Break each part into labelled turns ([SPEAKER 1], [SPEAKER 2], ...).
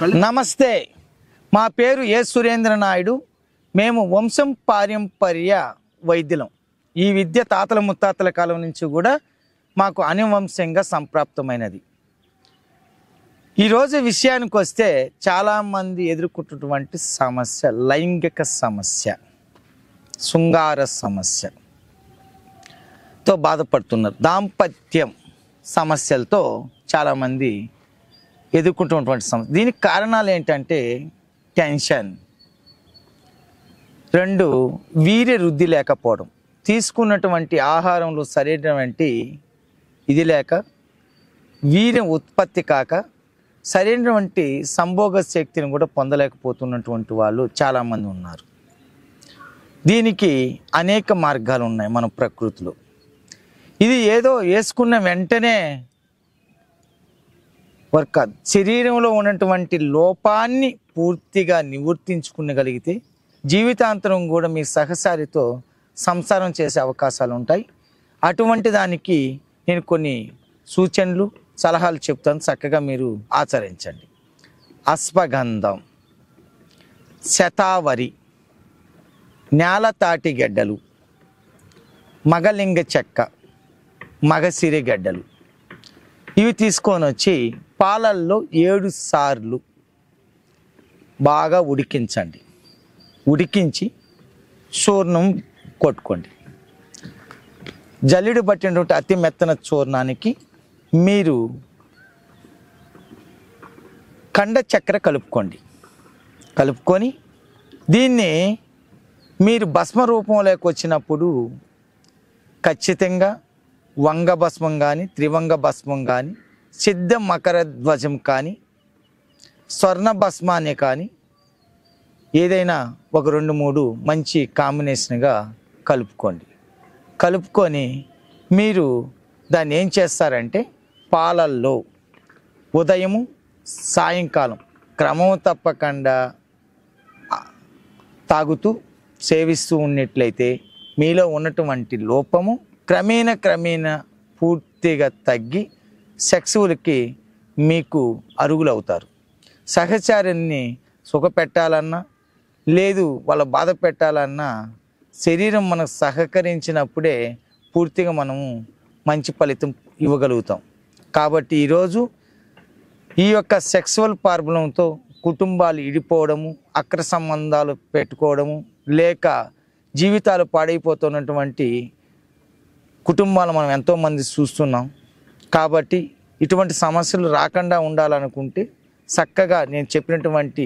[SPEAKER 1] నమస్తే, మా పేరు ఏ సురేంద్ర నాయుడు. మేము వంశం పారంపర్య వైద్యులం. ఈ విద్య తాతల ముత్తాతల కాలం నుంచి కూడా మాకు అనువంశంగా సంప్రాప్తమైనది. ఈరోజు విషయానికి వస్తే చాలామంది ఎదుర్కొంటున్నటువంటి సమస్య లైంగిక సమస్య, శృంగార సమస్యతో బాధపడుతున్నారు. దాంపత్యం సమస్యలతో చాలామంది ఎదుర్కొంటున్నటువంటి సమస్య. దీనికి కారణాలు ఏంటంటే టెన్షన్, 2 వీర్య వృద్ధి లేకపోవడం, తీసుకున్నటువంటి ఆహారంలో సరైనటువంటి ఇది లేక వీర్యం ఉత్పత్తి కాక సరైనటువంటి సంభోగ శక్తిని కూడా పొందలేకపోతున్నటువంటి వాళ్ళు చాలామంది ఉన్నారు. దీనికి అనేక మార్గాలు ఉన్నాయి మన ప్రకృతిలో. ఇది ఏదో వేసుకున్న వెంటనే వర్క్ కాదు. శరీరంలో ఉన్నటువంటి లోపాన్ని పూర్తిగా నివర్తించుకునగలిగితే జీవితాంతరం కూడా మీ సహసారితో సంసారం చేసే అవకాశాలు ఉంటాయి. అటువంటి దానికి నేను కొన్ని సూచనలు సలహాలు చెప్తాను, చక్కగా మీరు ఆచరించండి. అశ్వగంధం, శతావరి, నేలతాటి గడ్డలు, మగలింగ చెక్క, మగసిరి గడ్డలు ఇవి తీసుకొని వచ్చి పాలల్లో 7 సార్లు బాగా ఉడికించండి. ఉడికించి చూర్ణం కొట్టుకోండి. జల్లిడు పట్టినటువంటి అతి మెత్తన చూర్ణానికి మీరు కండ చక్కెర కలుపుకొని దీన్ని మీరు భస్మ రూపంలోకి వచ్చినప్పుడు ఖచ్చితంగా వంగ భస్మం కానీ, త్రివంగ భస్మం కానీ, సిద్ధ మకర ధ్వజం కానీ, స్వర్ణ భస్మాన్ని కానీ ఏదైనా ఒక 2-3 మంచి కాంబినేషన్గా కలుపుకొని మీరు దాన్ని ఏం చేస్తారంటే పాలల్లో ఉదయము సాయంకాలం క్రమం తప్పకుండా తాగుతూ సేవిస్తూ ఉన్నట్లయితే మీలో ఉన్నటువంటి లోపము క్రమేణా పూర్తిగా తగ్గి సెక్సువల్కి మీకు అరుగులవుతారు. సహచారాన్ని సుఖపెట్టాలన్నా లేదు వాళ్ళ బాధ పెట్టాలన్నా శరీరం మనకు సహకరించినప్పుడే పూర్తిగా మనము మంచి ఫలితం ఇవ్వగలుగుతాం. కాబట్టి ఈరోజు ఈ యొక్క సెక్సువల్ ప్రాబ్లంతో కుటుంబాలు ఇడిపోవడము, అక్ర సంబంధాలు పెట్టుకోవడము, లేక జీవితాలు పాడైపోతున్నటువంటి కుటుంబాలు మనం ఎంతోమంది చూస్తున్నాం. కాబట్టి ఇటువంటి సమస్యలు రాకుండా ఉండాలనుకుంటే చక్కగా నేను చెప్పినటువంటి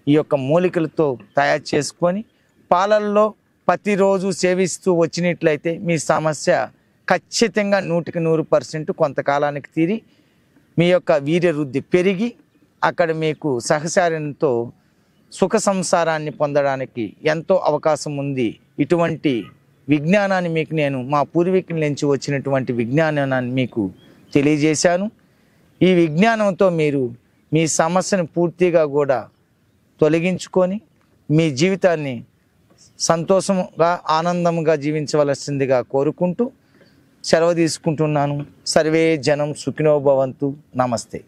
[SPEAKER 1] ఈ యొక్క మూలికలతో తయారు చేసుకొని పాలల్లో ప్రతిరోజు సేవిస్తూ వచ్చినట్లయితే మీ సమస్య ఖచ్చితంగా 100% కొంతకాలానికి తీరి మీ యొక్క వీర్య వృద్ధి పెరిగి అక్కడ మీకు సహచారంతో సుఖ సంసారాన్ని పొందడానికి ఎంతో అవకాశం ఉంది. ఇటువంటి విజ్ఞానాన్ని మీకు నేను మా పూర్వీకుల నుంచి వచ్చినటువంటి విజ్ఞానాన్ని మీకు తెలియజేశాను. ఈ విజ్ఞానంతో మీరు మీ సమస్యను పూర్తిగా కూడా తొలగించుకొని మీ జీవితాన్ని సంతోషంగా ఆనందంగా జీవించవలసిందిగా కోరుకుంటూ సెలవు తీసుకుంటున్నాను. సర్వే జనం సుఖినో భవంతు. నమస్తే.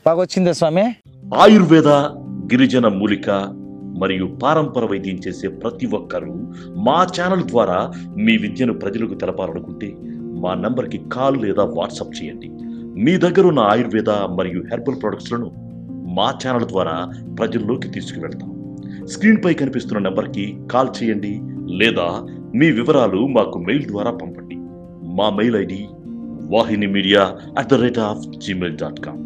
[SPEAKER 1] బాగా వచ్చిందా స్వామి?
[SPEAKER 2] ఆయుర్వేద, గిరిజన మూలిక మరియు పారంపర వైద్యం చేసే ప్రతి ఒక్కరూ మా ఛానల్ ద్వారా మీ విద్యను ప్రజలకు తెలపాలనుకుంటే మా నంబర్కి కాల్ లేదా వాట్సాప్ చేయండి. మీ దగ్గర ఉన్న ఆయుర్వేద మరియు హెర్బల్ ప్రొడక్ట్స్లను మా ఛానల్ ద్వారా ప్రజల్లోకి తీసుకువెళ్తాం. స్క్రీన్పై కనిపిస్తున్న నెంబర్కి కాల్ చేయండి లేదా మీ వివరాలు మాకు మెయిల్ ద్వారా పంపండి. మా మెయిల్ ఐడి wahinimedia@gmail.com.